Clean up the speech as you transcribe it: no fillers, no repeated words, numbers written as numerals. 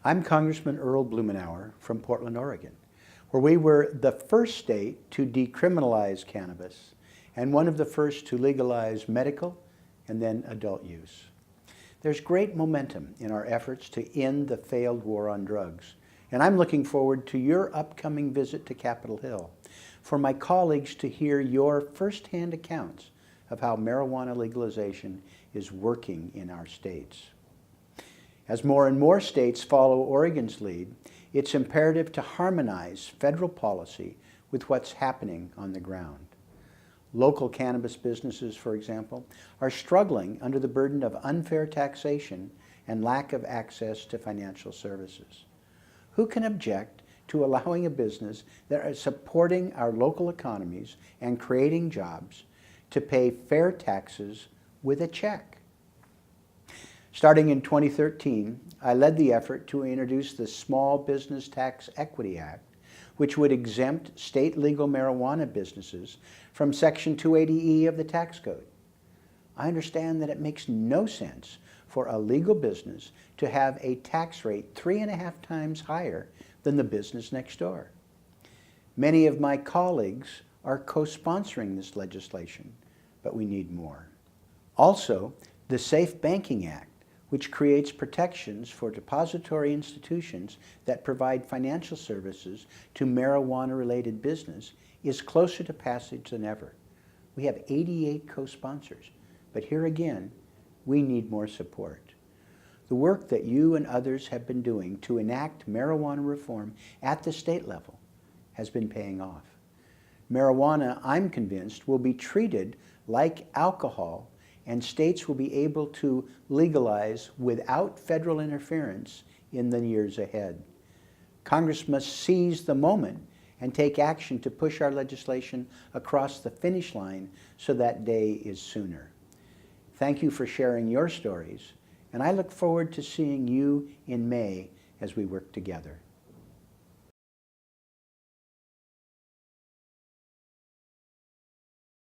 I'm Congressman Earl Blumenauer from Portland, Oregon, where we were the first state to decriminalize cannabis and one of the first to legalize medical and then adult use. There's great momentum in our efforts to end the failed war on drugs, and I'm looking forward to your upcoming visit to Capitol Hill for my colleagues to hear your firsthand accounts of how marijuana legalization is working in our states. As more and more states follow Oregon's lead, it's imperative to harmonize federal policy with what's happening on the ground. Local cannabis businesses, for example, are struggling under the burden of unfair taxation and lack of access to financial services. Who can object to allowing a business that is supporting our local economies and creating jobs to pay fair taxes with a check? Starting in 2013, I led the effort to introduce the Small Business Tax Equity Act, which would exempt state legal marijuana businesses from Section 280E of the tax code. I understand that it makes no sense for a legal business to have a tax rate 3.5 times higher than the business next door. Many of my colleagues are co-sponsoring this legislation, but we need more. Also, the Safe Banking Act, which creates protections for depository institutions that provide financial services to marijuana-related business, is closer to passage than ever. We have 88 co-sponsors, but here again, we need more support. The work that you and others have been doing to enact marijuana reform at the state level has been paying off. Marijuana, I'm convinced, will be treated like alcohol, and states will be able to legalize without federal interference in the years ahead. Congress must seize the moment and take action to push our legislation across the finish line so that day is sooner. Thank you for sharing your stories, and I look forward to seeing you in May as we work together.